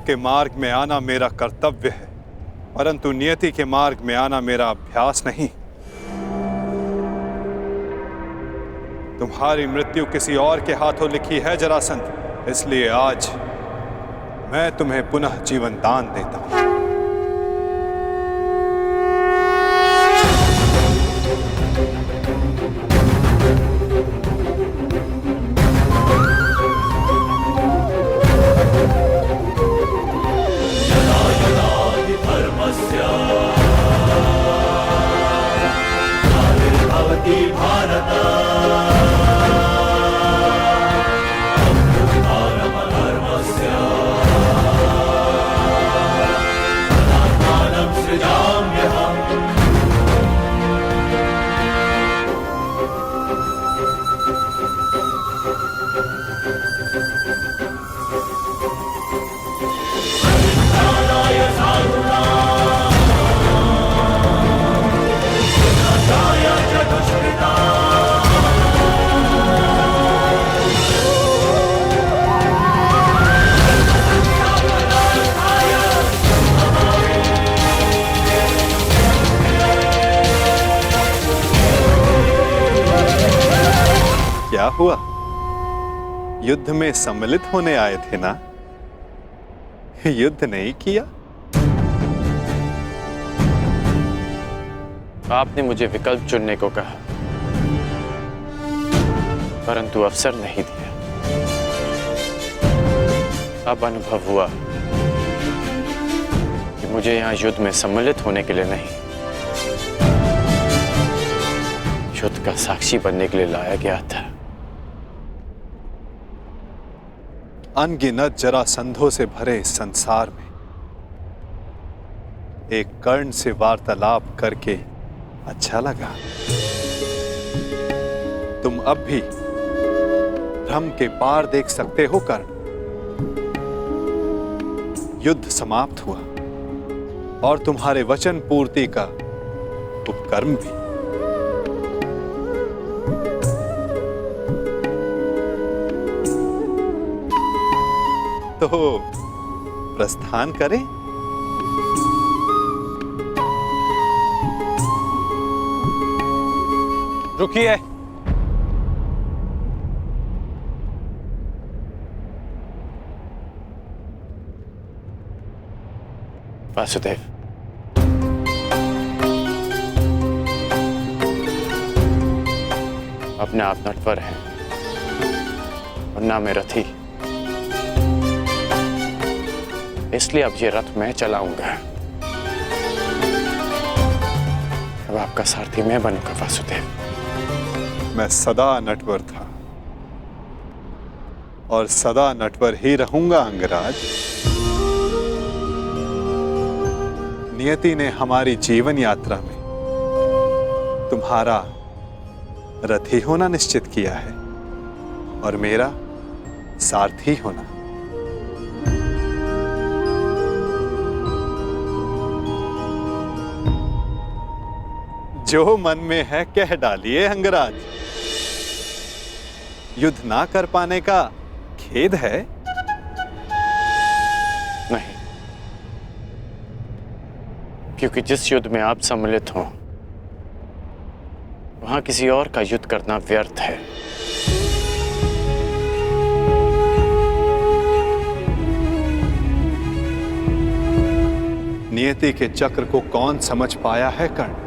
आपके मार्ग में आना मेरा कर्तव्य है, परंतु नियति के मार्ग में आना मेरा अभ्यास नहीं। तुम्हारी मृत्यु किसी और के हाथों लिखी है जरासंध, इसलिए आज मैं तुम्हें पुनः जीवन दान देता हूं। क्या हुआ? युद्ध में सम्मिलित होने आए थे ना? युद्ध नहीं किया? आपने मुझे विकल्प चुनने को कहा, परंतु अवसर नहीं दिया। अब अनुभव हुआ कि मुझे यहां युद्ध में सम्मिलित होने के लिए नहीं, युद्ध का साक्षी बनने के लिए लाया गया था। अनगिनत जरासंधों से भरे इस संसार में एक कर्ण से वार्तालाप करके अच्छा लगा। तुम अब भी भ्रम के पार देख सकते हो कर्ण। युद्ध समाप्त हुआ और तुम्हारे वचन पूर्ति का उपकर्म भी। तो प्रस्थान करें? रुकिए। वासुदेव, अपने आप नटवर है और ना मैं रथी, इसलिए अब ये रथ मैं चलाऊंगा। अब आपका सारथी मैं बनूंगा वासुदेव। मैं सदा नटवर था और सदा नटवर ही रहूंगा अंगराज। नियति ने हमारी जीवन यात्रा में तुम्हारा रथी होना निश्चित किया है और मेरा सारथी होना। जो मन में है कह डालिए अंगराज। युद्ध ना कर पाने का खेद है? नहीं, क्योंकि जिस युद्ध में आप सम्मिलित हो वहां किसी और का युद्ध करना व्यर्थ है। नियति के चक्र को कौन समझ पाया है कर्ण?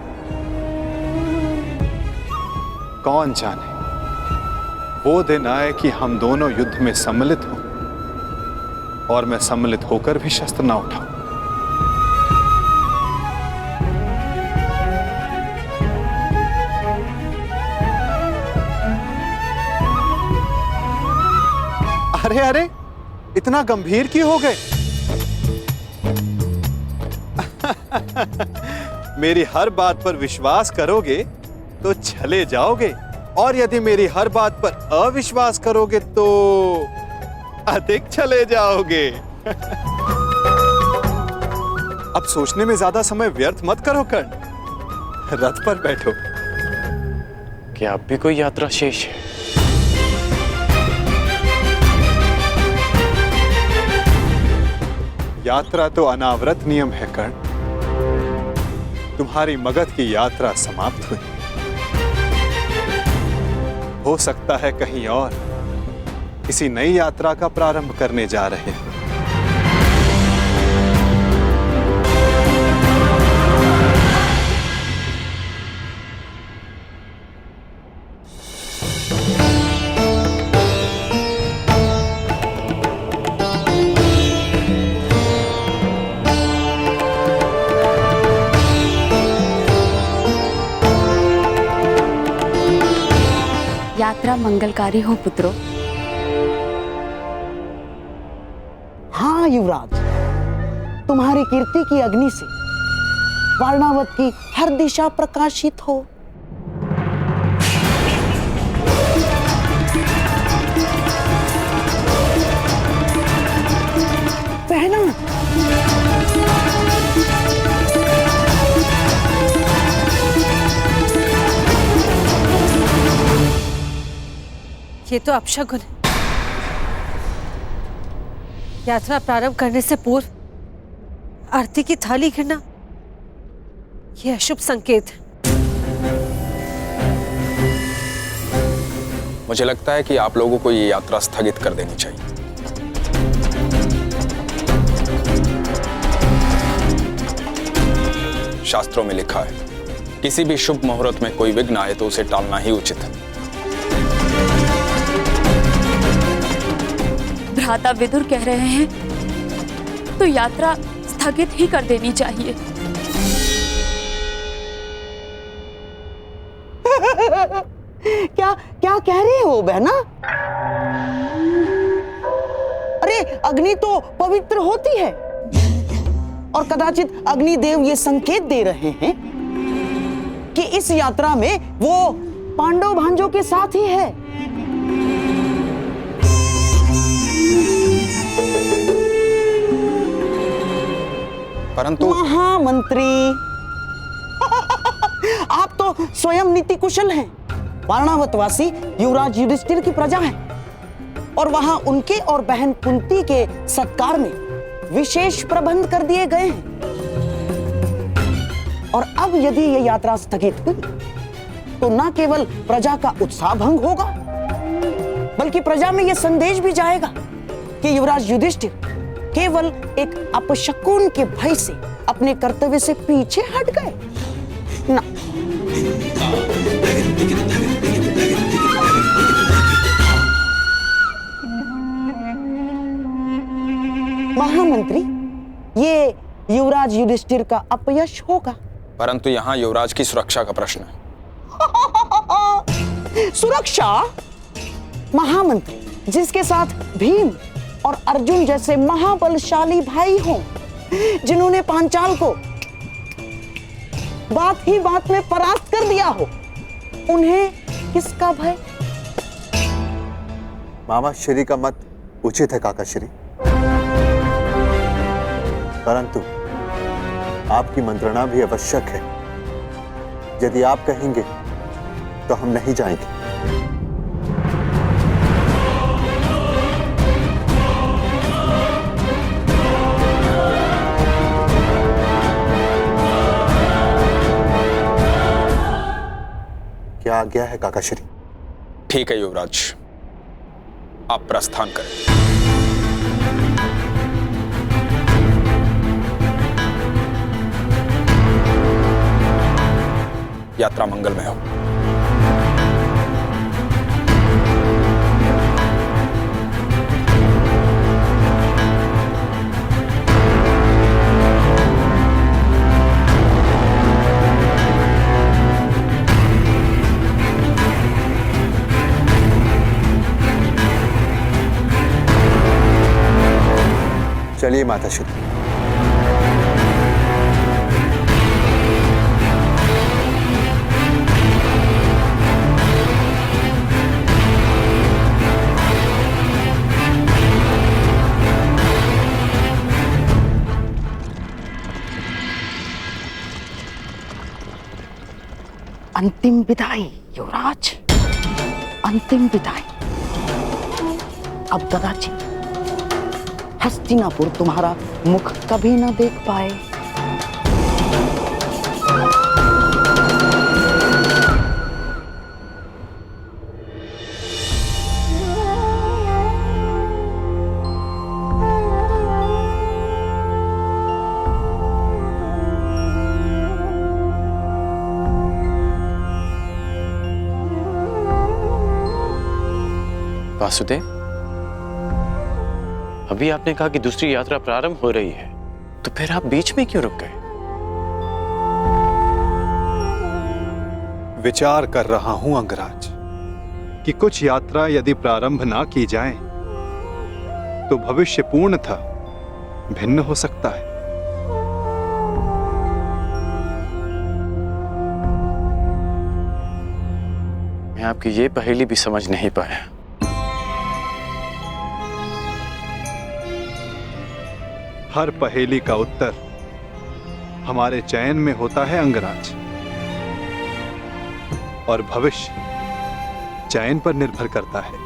कौन जाने वो दिन आए कि हम दोनों युद्ध में सम्मिलित हों और मैं सम्मिलित होकर भी शस्त्र ना उठाऊं। अरे अरे, इतना गंभीर क्यों हो गए? मेरी हर बात पर विश्वास करोगे तो चले जाओगे, और यदि मेरी हर बात पर अविश्वास करोगे तो अधिक चले जाओगे। अब सोचने में ज्यादा समय व्यर्थ मत करो कर्ण, रथ पर बैठो। क्या अब भी कोई यात्रा शेष है? यात्रा तो अनावृत नियम है कर्ण। तुम्हारी मगध की यात्रा समाप्त हुई। हो सकता है कहीं और किसी नई यात्रा का प्रारंभ करने जा रहे हैं। यात्रा मंगलकारी हो पुत्रों। हाँ युवराज, तुम्हारी कीर्ति की अग्नि से वारणावत की हर दिशा प्रकाशित हो। बहना, ये तो अपशगुन है। यात्रा प्रारंभ करने से पूर्व आरती की थाली गिरना, ये अशुभ संकेत है। मुझे लगता है कि आप लोगों को ये यात्रा स्थगित कर देनी चाहिए। शास्त्रों में लिखा है, किसी भी शुभ मुहूर्त में कोई विघ्न आए तो उसे टालना ही उचित है। भ्राता विदुर कह रहे हैं तो यात्रा स्थगित ही कर देनी चाहिए। क्या क्या कह रहे हो बहना? अरे अग्नि तो पवित्र होती है और कदाचित अग्निदेव ये संकेत दे रहे हैं कि इस यात्रा में वो पांडव भांजों के साथ ही है। परंतु महामंत्री, आप तो स्वयं नीति कुशल हैं। वारणावतवासी युवराज युधिष्ठिर की प्रजा है और वहां उनके और बहन कुंती के सत्कार में विशेष प्रबंध कर दिए गए हैं। और अब यदि ये यात्रा स्थगित हुई तो न केवल प्रजा का उत्साह भंग होगा, बल्कि प्रजा में यह संदेश भी जाएगा कि युवराज युधिष्ठिर केवल एक अपशकुन के भय से अपने कर्तव्य से पीछे हट गए ना। महामंत्री, ये युवराज युधिष्ठिर का अपयश होगा। परंतु यहाँ युवराज की सुरक्षा का प्रश्न है। सुरक्षा? महामंत्री, जिसके साथ भीम और अर्जुन जैसे महाबलशाली भाई हों, जिन्होंने पांचाल को बात ही बात में परास्त कर दिया हो, उन्हें किसका भय? मामा श्री का मत उचित है काका श्री, परंतु आपकी मंत्रणा भी आवश्यक है। यदि आप कहेंगे तो हम नहीं जाएंगे। क्या आज्ञा है काका श्री? ठीक है युवराज, आप प्रस्थान करें। यात्रा मंगलमय हो। चलिए माता श्री। अंतिम विदाई युवराज, अंतिम विदाई। अब कदाचित हस्तिनापुर तुम्हारा मुख कभी न देख पाए। वासुदेव, अभी आपने कहा कि दूसरी यात्रा प्रारंभ हो रही है, तो फिर आप बीच में क्यों रुक गए? विचार कर रहा हूं अंगराज कि कुछ यात्रा यदि प्रारंभ ना की जाए तो भविष्य पूर्णतः भिन्न हो सकता है। मैं आपकी ये पहेली भी समझ नहीं पाया। हर पहेली का उत्तर हमारे चयन में होता है अंगराज, और भविष्य चयन पर निर्भर करता है।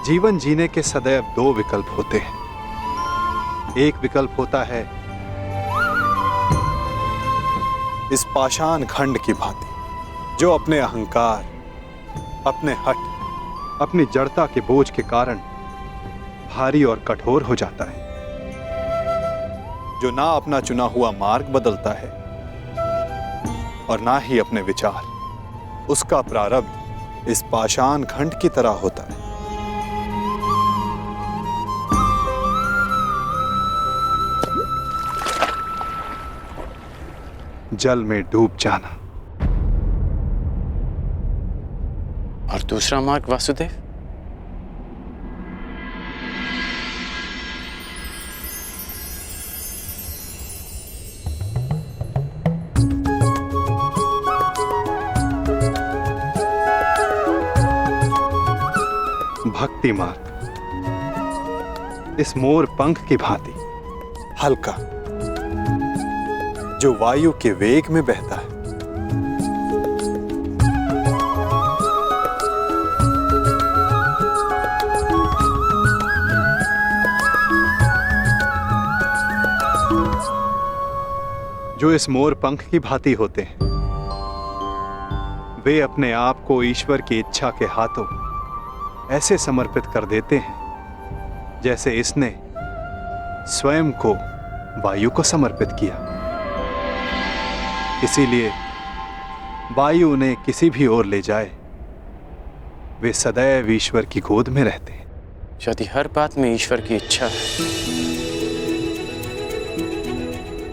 जीवन जीने के सदैव दो विकल्प होते हैं। एक विकल्प होता है इस पाषाण खंड की भांति, जो अपने अहंकार, अपने हठ, अपनी जड़ता के बोझ के कारण भारी और कठोर हो जाता है, जो ना अपना चुना हुआ मार्ग बदलता है और ना ही अपने विचार। उसका प्रारब्ध इस पाषाण खंड की तरह होता है। जल में डूब जाना। और दूसरा मार्ग वासुदेव? भक्ति मार्ग, इस मोर पंख की भांति हल्का, जो वायु के वेग में बहता है। जो इस मोर पंख की भांति होते हैं, वे अपने आप को ईश्वर की इच्छा के हाथों ऐसे समर्पित कर देते हैं जैसे इसने स्वयं को वायु को समर्पित किया। इसीलिए वायु उन्हें किसी भी ओर ले जाए, वे सदैव ईश्वर की गोद में रहते हैं। यदि हर बात में ईश्वर की इच्छा है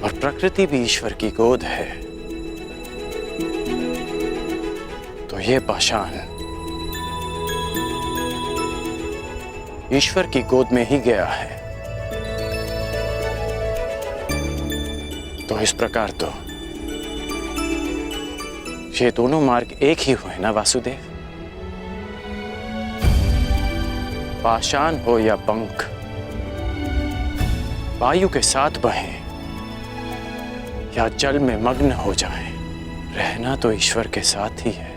और प्रकृति भी ईश्वर की गोद है, तो ये पाषाण ईश्वर की गोद में ही गया है। तो इस प्रकार तो ये दोनों मार्ग एक ही हुए ना वासुदेव? पाषाण हो या पंख, वायु के साथ बहें या जल में मग्न हो जाएं, रहना तो ईश्वर के साथ ही है।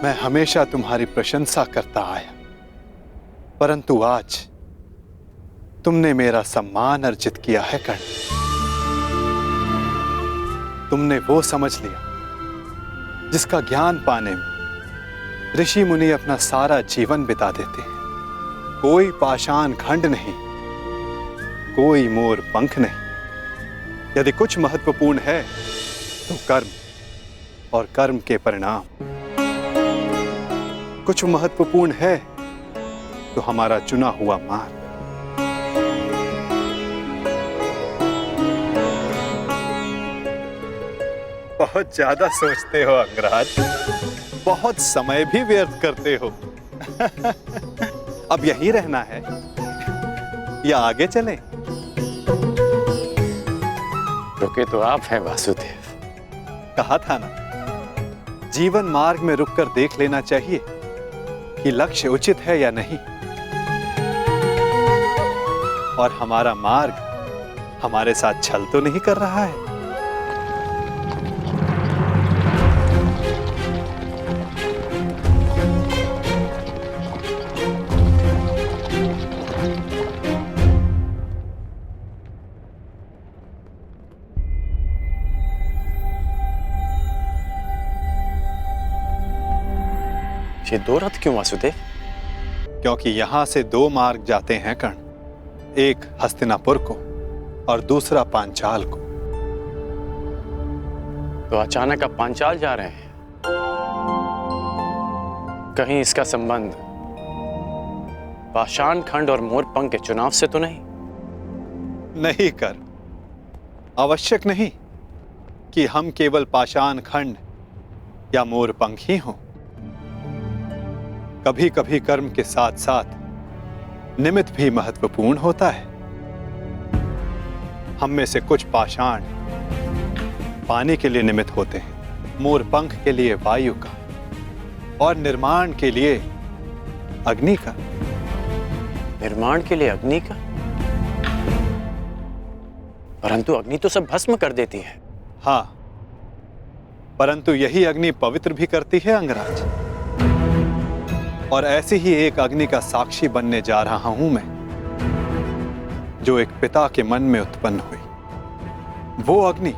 मैं हमेशा तुम्हारी प्रशंसा करता आया, परंतु आज तुमने मेरा सम्मान अर्जित किया है कर्ण। तुमने वो समझ लिया जिसका ज्ञान पाने में ऋषि मुनि अपना सारा जीवन बिता देते हैं। कोई पाषाण खंड नहीं, कोई मोर पंख नहीं। यदि कुछ महत्वपूर्ण है तो कर्म और कर्म के परिणाम। कुछ महत्वपूर्ण है तो हमारा चुना हुआ मार्ग। बहुत ज्यादा सोचते हो अंगराज, बहुत समय भी व्यर्थ करते हो। अब यही रहना है या आगे चले? रुके तो आप हैं वासुदेव। कहा था ना, जीवन मार्ग में रुककर देख लेना चाहिए कि लक्ष्य उचित है या नहीं। और हमारा मार्ग हमारे साथ छल तो नहीं कर रहा है। ये दो रथ क्यों वासुदेव? क्योंकि यहां से दो मार्ग जाते हैं कर्ण, एक हस्तिनापुर को और दूसरा पांचाल को। तो अचानक आप पांचाल जा रहे हैं? कहीं इसका संबंध पाषाण खंड और मोरपंख के चुनाव से तो नहीं? नहीं कर, आवश्यक नहीं कि हम केवल पाषाण खंड या मोरपंख ही हों। कभी कभी कर्म के साथ साथ निमित्त भी महत्वपूर्ण होता है। हम में से कुछ पाषाण पानी के लिए निमित्त होते हैं, मोरपंख के लिए वायु का, और निर्माण के लिए अग्नि का। निर्माण के लिए अग्नि का? परंतु अग्नि तो सब भस्म कर देती है। हाँ, परंतु यही अग्नि पवित्र भी करती है अंगराज। और ऐसी ही एक अग्नि का साक्षी बनने जा रहा हूं मैं, जो एक पिता के मन में उत्पन्न हुई। वो अग्नि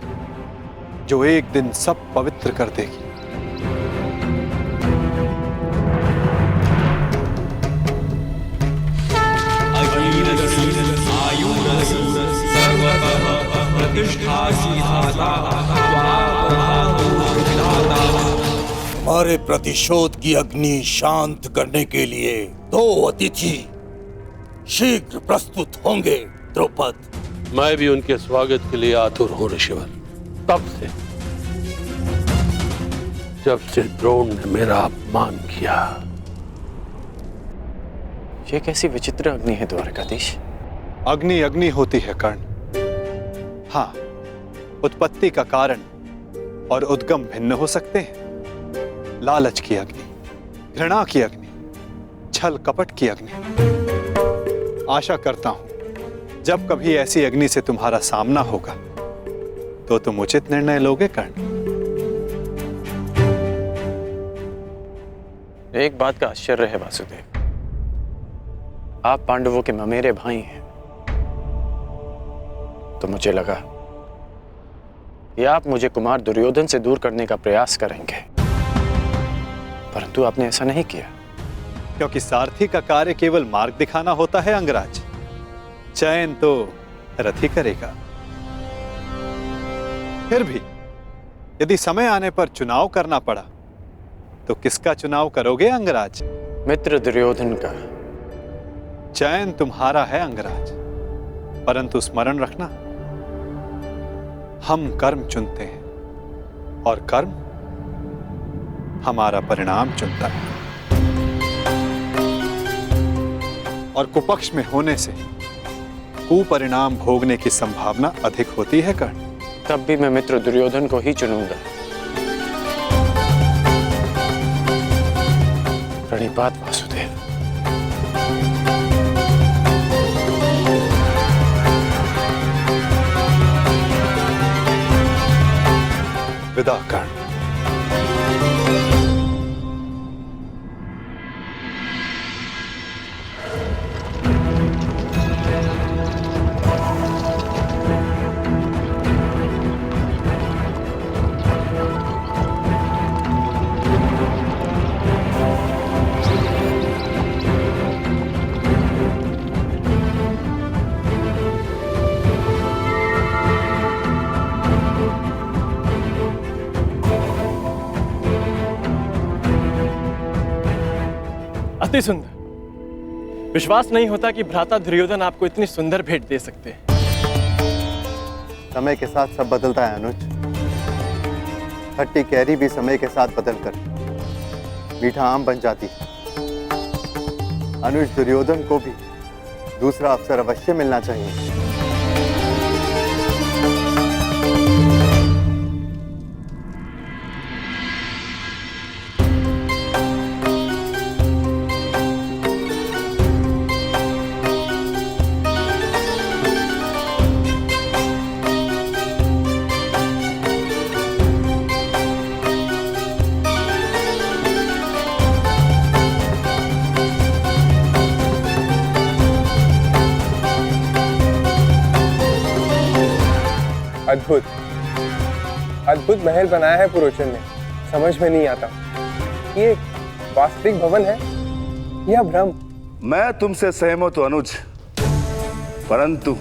जो एक दिन सब पवित्र कर देगी। हमारे प्रतिशोध की अग्नि शांत करने के लिए दो अतिथि शीघ्र प्रस्तुत होंगे द्रौपद। मैं भी उनके स्वागत के लिए आतुर हूं ऋषिवर। तब से जब से द्रोण ने मेरा अपमान किया। ये कैसी विचित्र अग्नि है द्वारकाधीश? अग्नि अग्नि होती है कर्ण। हाँ, उत्पत्ति का कारण और उद्गम भिन्न हो सकते हैं। लालच की अग्नि, घृणा की अग्नि, छल कपट की अग्नि। आशा करता हूं जब कभी ऐसी अग्नि से तुम्हारा सामना होगा तो तुम उचित निर्णय लोगे कर्ण। एक बात का आश्चर्य है वासुदेव, आप पांडवों के ममेरे भाई हैं, तो मुझे लगा कि आप मुझे कुमार दुर्योधन से दूर करने का प्रयास करेंगे, परंतु आपने ऐसा नहीं किया। क्योंकि सारथी का कार्य केवल मार्ग दिखाना होता है अंगराज, चयन तो रथ ही करेगा। फिर भी यदि समय आने पर चुनाव करना पड़ा तो किसका चुनाव करोगे अंगराज? मित्र दुर्योधन का। चयन तुम्हारा है अंगराज, परंतु स्मरण रखना, हम कर्म चुनते हैं और कर्म हमारा परिणाम चुनता है। और कुपक्ष में होने से कुपरिणाम भोगने की संभावना अधिक होती है कर्ण। तब भी मैं मित्र दुर्योधन को ही चुनूंगा। प्रणिपात वासुदेव। विदा कर्ण। अति सुंदर। विश्वास नहीं होता कि भ्राता दुर्योधन आपको इतनी सुंदर भेंट दे सकते हैं। समय के साथ सब बदलता है अनुज। खट्टी कैरी भी समय के साथ बदलकर मीठा आम बन जाती है। अनुज दुर्योधन को भी दूसरा अवसर अवश्य मिलना चाहिए। अद्भुत अद्भुत महल बनाया है पुरोचन ने। समझ में नहीं आता ये वास्तविक भवन है या भ्रम। मैं तुमसे सहमत हूं अनुज, परंतु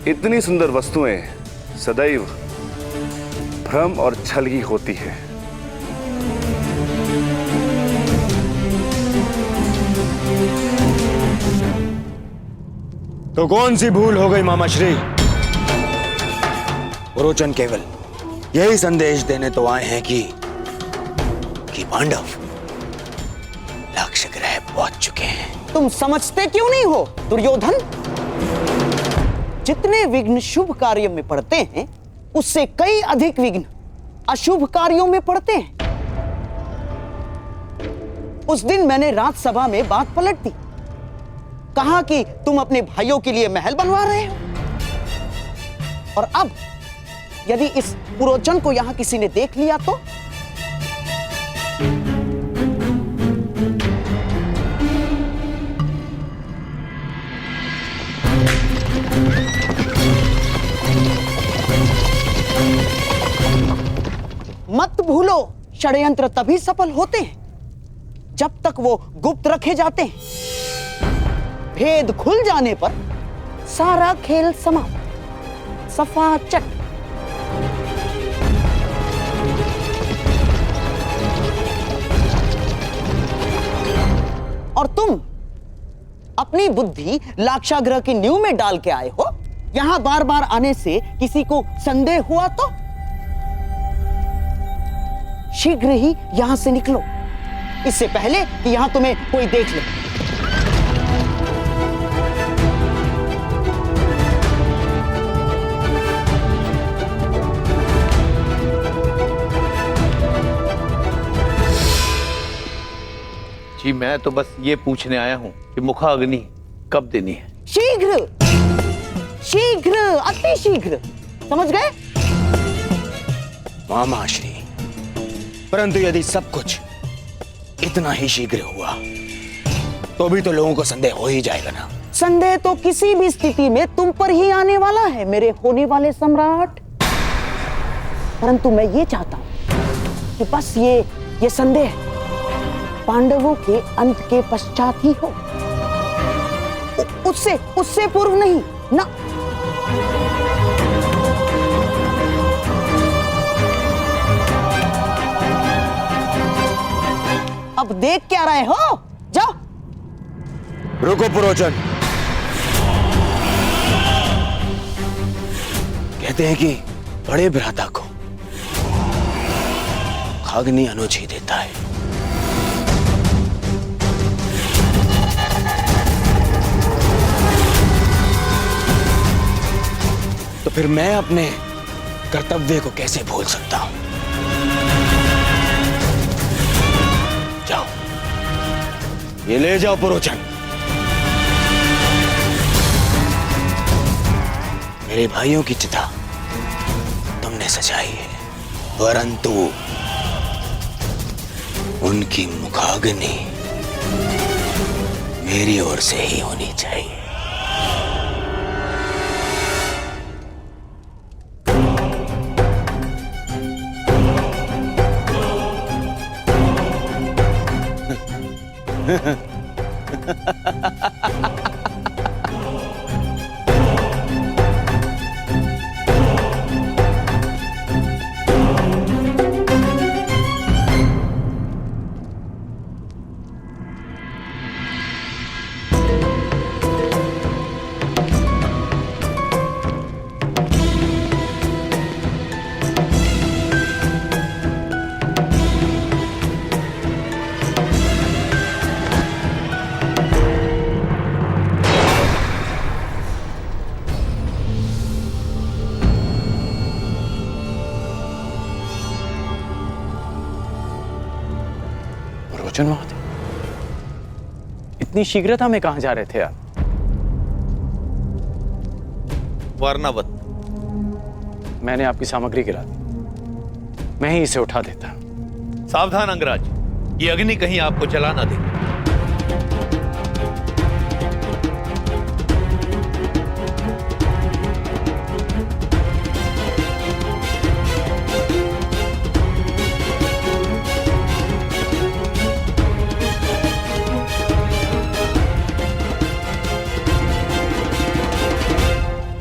इतनी सुंदर वस्तुएं सदैव भ्रम और छल ही होती है। तो कौन सी भूल हो गई मामाश्री? पुरोचन केवल यही संदेश देने तो आए हैं कि पांडव लक्ष्य ग्रह पहुंच चुके हैं। तुम समझते क्यों नहीं हो दुर्योधन? जितने विघ्न शुभ कार्य में पड़ते हैं उससे कई अधिक विघ्न अशुभ कार्यों में पड़ते हैं। उस दिन मैंने राजसभा में बात पलट दी, कहा कि तुम अपने भाइयों के लिए महल बनवा रहे हो, और अब यदि इस पुरोचन को यहां किसी ने देख लिया तो? मत भूलो, षड्यंत्र तभी सफल होते हैं जब तक वो गुप्त रखे जाते हैं। भेद खुल जाने पर सारा खेल समाप्त, सफा चट। और तुम अपनी बुद्धि लाक्षागृह की नींव में डाल के आए हो। यहां बार बार आने से किसी को संदेह हुआ तो शीघ्र ही यहां से निकलो, इससे पहले कि यहां तुम्हें कोई देख ले। जी मैं तो बस ये पूछने आया हूं कि मुखाग्नि कब देनी है? शीघ्र, शीघ्र, अति शीघ्र, समझ गए? मामाश्री, परंतु यदि सब कुछ इतना ही शीघ्र हुआ तो भी तो लोगों को संदेह हो ही जाएगा ना। संदेह तो किसी भी स्थिति में तुम पर ही आने वाला है मेरे होने वाले सम्राट। परंतु मैं ये चाहता हूं कि बस ये संदेह पांडवों के अंत के पश्चात ही हो, उससे पूर्व नहीं ना। अब देख क्या रहे हो? जाओ। रुको पुरोचन, कहते हैं कि बड़े भ्राता को मुखाग्नि अनुज ही देता है। तो फिर मैं अपने कर्तव्य को कैसे भूल सकता हूं? जाओ, ये ले जाओ पुरोचन। मेरे भाइयों की चिता तुमने सजाई है, परंतु उनकी मुखाग्नि मेरी ओर से ही होनी चाहिए। पुरोचन महोदय, इतनी शीघ्रता में कहां जा रहे थे आप? वर्णावत, मैंने आपकी सामग्री गिरा दी, मैं ही इसे उठा देता। सावधान अंगराज, ये अग्नि कहीं आपको जला ना दे।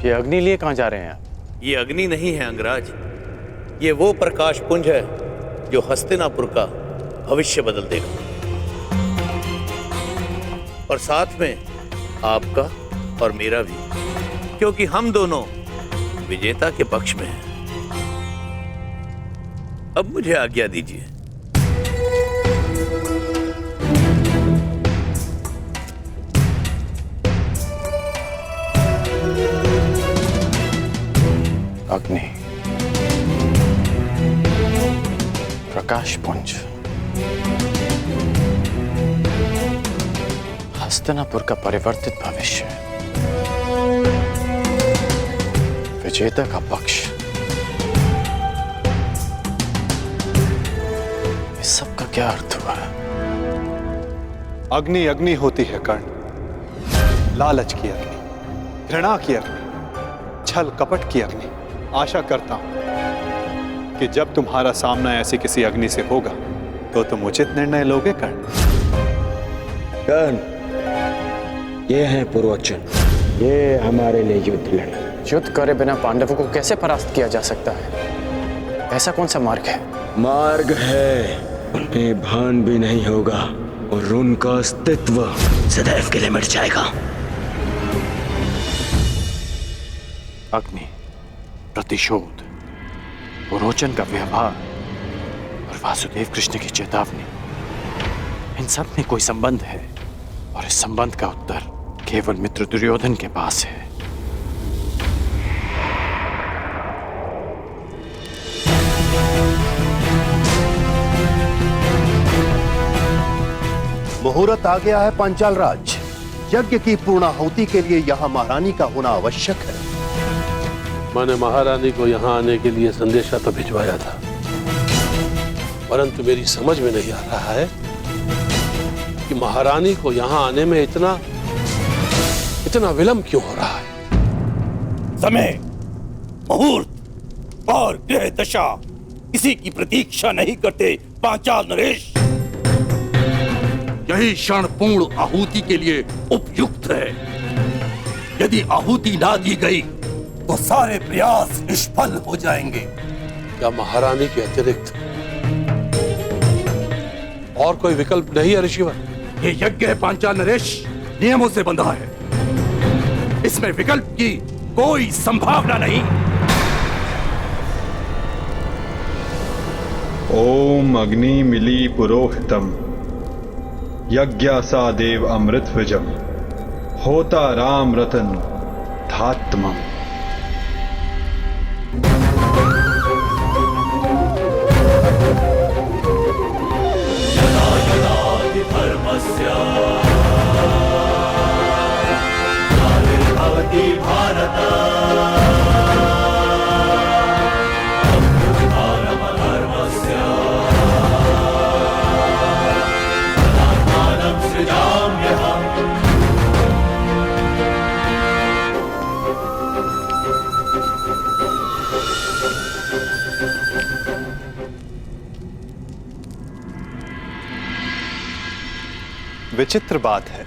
ये अग्नि लिए कहां जा रहे हैं आप? ये अग्नि नहीं है अंगराज, ये वो प्रकाश पुंज है जो हस्तिनापुर का भविष्य बदल देगा, और साथ में आपका और मेरा भी, क्योंकि हम दोनों विजेता के पक्ष में हैं। अब मुझे आज्ञा दीजिए। अग्नि, प्रकाश पुंज, हस्तिनापुर का परिवर्तित भविष्य, विजेता का पक्ष, इस सब का क्या अर्थ हुआ? अग्नि अग्नि होती है कर्ण, लालच की अग्नि, घृणा की अग्नि, छल कपट की अग्नि। आशा करता हूं कि जब तुम्हारा सामना ऐसी किसी अग्नि से होगा तो तुम उचित निर्णय लोगे कर्ण। कर्ण, ये हैं पुरोचन, ये हमारे लिए युद्ध लड़े। युद्ध करे बिना पांडवों को कैसे परास्त किया जा सकता है? ऐसा कौन सा मार्ग है? मार्ग है, उन्हें भान भी नहीं होगा और उनका अस्तित्व सदैव के लिए मिट जाएगा। अग्नि, प्रतिशोध, पुरोचन का व्यवहार और वासुदेव कृष्ण की चेतावनी, इन सब में कोई संबंध है, और इस संबंध का उत्तर केवल मित्र दुर्योधन के पास है। मुहूर्त आ गया है पांचाल राज। यज्ञ की पूर्णाहुति के लिए यहाँ महारानी का होना आवश्यक है। मैंने महारानी को यहाँ आने के लिए संदेशा तो भिजवाया था, परंतु मेरी समझ में नहीं आ रहा है कि महारानी को यहाँ आने में इतना विलंब क्यों हो रहा है। समय, मुहूर्त और ग्रह दशा किसी की प्रतीक्षा नहीं करते पांचाल नरेश। यही क्षण पूर्ण आहुति के लिए उपयुक्त है। यदि आहुति ना दी गई तो सारे प्रयास निष्फल हो जाएंगे। क्या महारानी के अतिरिक्त और कोई विकल्प नहीं है ऋषिवर? ये यज्ञ है पांचाल नरेश, नियमों से बंधा है। इसमें विकल्प की कोई संभावना नहीं। ओम अग्नि मिली पुरोहितम, यज्ञासा देव अमृतविजम, होता राम रतन धात्मम। विचित्र बात है,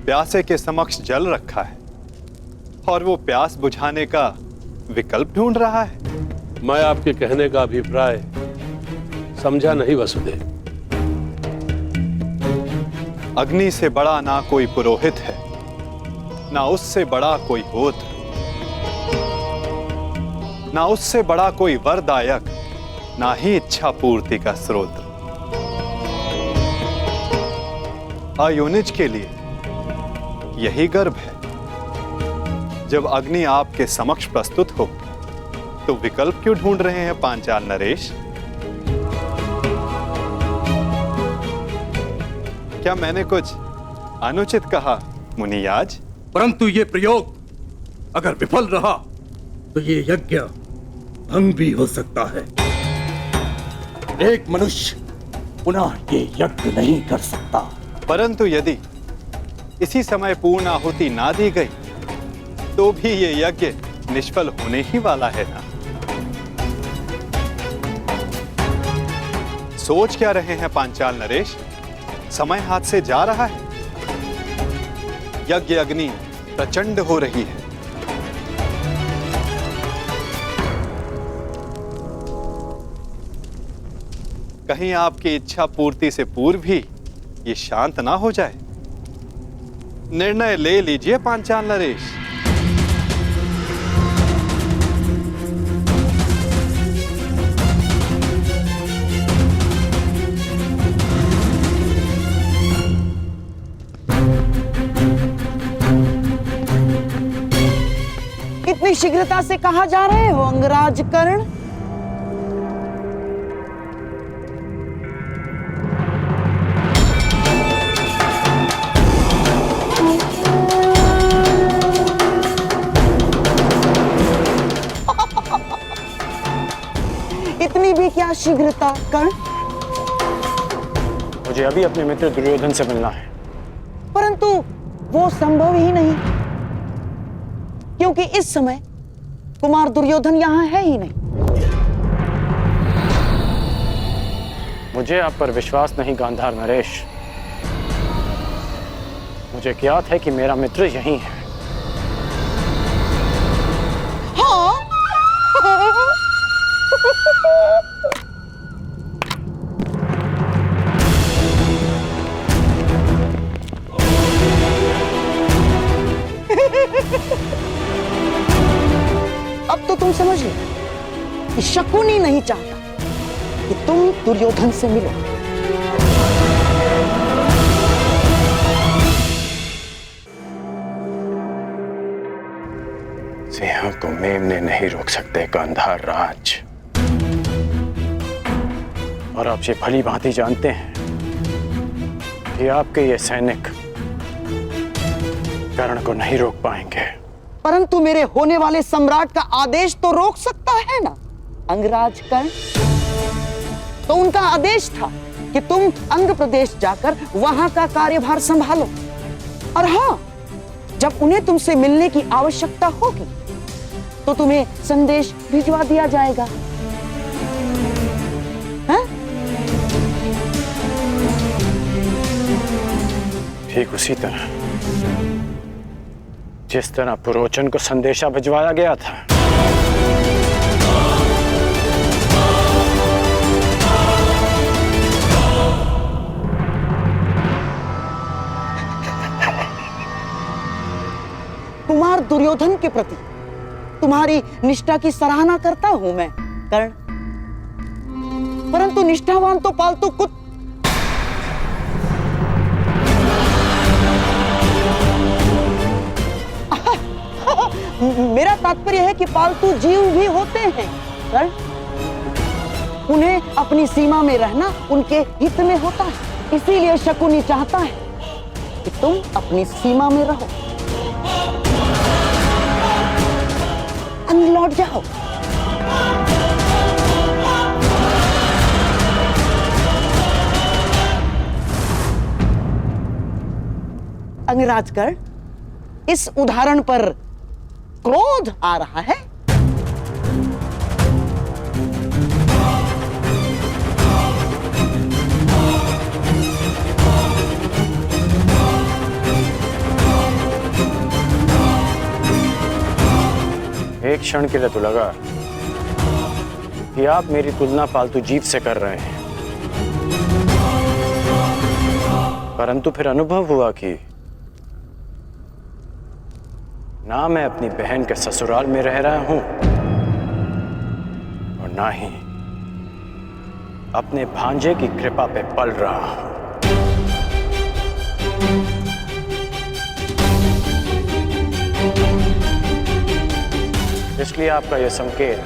प्यासे के समक्ष जल रखा है और वो प्यास बुझाने का विकल्प ढूंढ रहा है। मैं आपके कहने का अभिप्राय समझा नहीं वसुदेव। अग्नि से बड़ा ना कोई पुरोहित है, ना उससे बड़ा कोई गोत्र, ना उससे बड़ा कोई वरदायक, ना ही इच्छा पूर्ति का स्रोत। अयोनिज के लिए यही गर्व है। जब अग्नि आपके समक्ष प्रस्तुत हो तो विकल्प क्यों ढूंढ रहे हैं पांचाल नरेश? क्या मैंने कुछ अनुचित कहा मुनियाज? परंतु ये प्रयोग अगर विफल रहा तो ये यज्ञ भंग भी हो सकता है। एक मनुष्य पुनः ये यज्ञ नहीं कर सकता। परंतु यदि इसी समय पूर्ण आहुति ना दी गई तो भी ये यज्ञ निष्फल होने ही वाला है ना। सोच क्या रहे हैं पांचाल नरेश? समय हाथ से जा रहा है। यज्ञ अग्नि प्रचंड हो रही है। कहीं आपकी इच्छा पूर्ति से पूर्व ही ये शांत ना हो जाए। निर्णय ले लीजिए पांचाल नरेश। इतनी शीघ्रता से कहाँ जा रहे हो अंगराज कर्ण? इतनी भी क्या शीघ्रता कर्ण? मुझे अभी अपने मित्र दुर्योधन से मिलना है। परंतु वो संभव ही नहीं, क्योंकि इस समय कुमार दुर्योधन यहां है ही नहीं। मुझे आप पर विश्वास नहीं गांधार नरेश। मुझे ज्ञात है कि मेरा मित्र यहीं है। हाँ? अब तो तुम समझ लो कि शकुनी नहीं चाहता कि तुम दुर्योधन से मिलो। सिंह को मेमने नहीं रोक सकते गांधार राज। और आप ये भली भांति जानते हैं कि आपके ये सैनिक कर्ण को नहीं रोक पाएंगे। परंतु मेरे होने वाले सम्राट का आदेश तो रोक सकता है ना अंगराज कर्ण। तो उनका आदेश था कि तुम अंग प्रदेश जाकर वहां का कार्यभार संभालो। और हाँ, जब उन्हें तुमसे मिलने की आवश्यकता होगी तो तुम्हें संदेश भिजवा दिया जाएगा। हाँ? ठीक उसी तरह जिस तरह पुरोचन को संदेशा भिजवाया गया था। कुमार दुर्योधन के प्रति तुम्हारी निष्ठा की सराहना करता हूं मैं कर्ण, परंतु निष्ठावान तो पालतू मेरा तात्पर्य है कि पालतू जीव भी होते हैं कर्ण। उन्हें अपनी सीमा में रहना उनके हित में होता है। इसीलिए शकुनी चाहता है कि तुम अपनी सीमा में रहो। अंग लौट जाओ। अंगराज कर्ण, इस उदाहरण पर क्रोध आ रहा है। एक क्षण के लिए तो लगा कि आप मेरी तुलना पालतू जीव से कर रहे हैं, परंतु फिर अनुभव हुआ कि ना मैं अपनी बहन के ससुराल में रह रहा हूं और ना ही अपने भांजे की कृपा पे पल रहा हूं। इसलिए आपका यह संकेत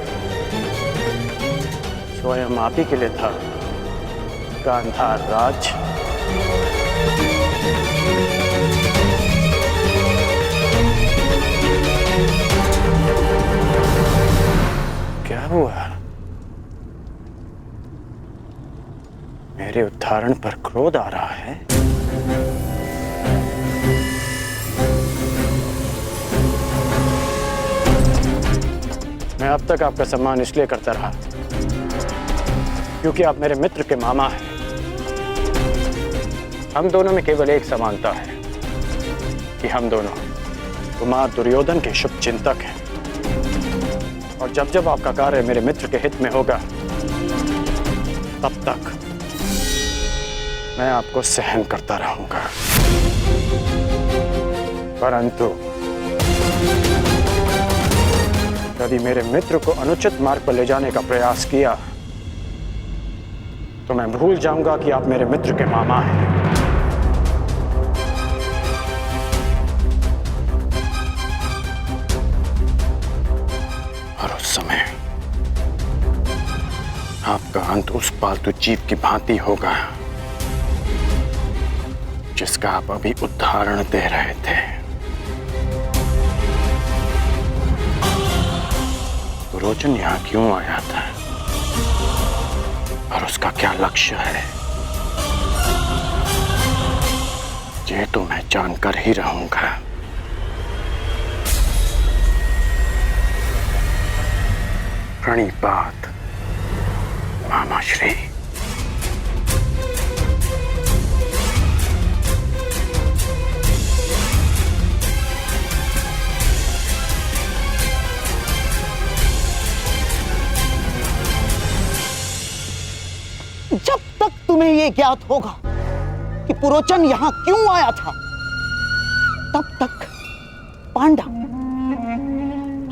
स्वयं आप ही के लिए था गांधार राज। हुआ? मेरे उद्धारण पर क्रोध आ रहा है? मैं अब तक आपका सम्मान इसलिए करता रहा क्योंकि आप मेरे मित्र के मामा हैं। हम दोनों में केवल एक समानता है कि हम दोनों कुमार दुर्योधन के शुभ चिंतक हैं। और जब जब आपका कार्य मेरे मित्र के हित में होगा, तब तक मैं आपको सहन करता रहूंगा। परंतु यदि मेरे मित्र को अनुचित मार्ग पर ले जाने का प्रयास किया, तो मैं भूल जाऊंगा कि आप मेरे मित्र के मामा हैं। और उस समय आपका अंत उस पालतू जीव की भांति होगा जिसका आप अभी उदाहरण दे रहे थे। रोचन यहां क्यों आया था और उसका क्या लक्ष्य है, ये तो मैं जानकर ही रहूंगा। प्रणिपात मामाश्री। जब तक तुम्हें यह ज्ञात होगा कि पुरोचन यहां क्यों आया था, तब तक पांडव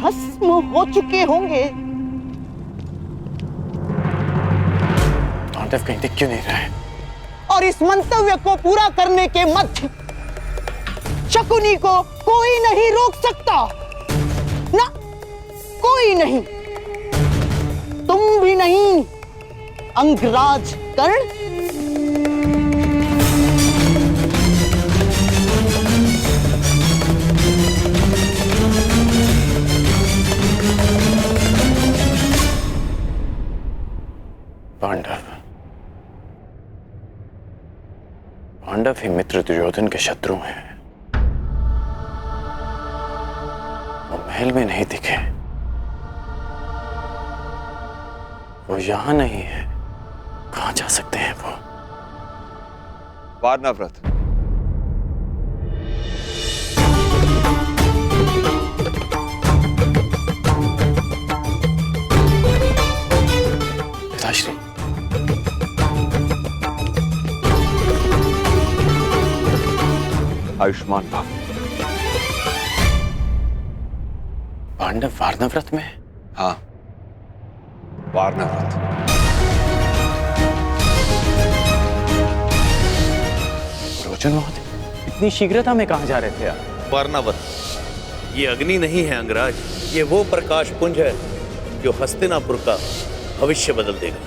भस्म हो चुके होंगे। पांडव कहीं दिख क्यों नहीं रहे? और इस मंतव्य को पूरा करने के मध्य शकुनी को कोई नहीं रोक सकता, ना कोई नहीं, तुम भी नहीं अंगराज कर्ण। पांडव ही मित्र दुर्योधन के शत्रु हैं। वो महल में नहीं दिखे, वो यहां नहीं है। कहां जा सकते हैं वो? वारनाव्रत। पिताश्री, आयुष्मान भव। पांडव वारनाव्रत में? हाँ, वारनाव्रत। रोचन महोदय, इतनी शीघ्रता में कहां जा रहे थे आप? वारनावत, ये अग्नि नहीं है अंगराज, ये वो प्रकाश पुंज है जो हस्तिनापुर का भविष्य बदल देगा।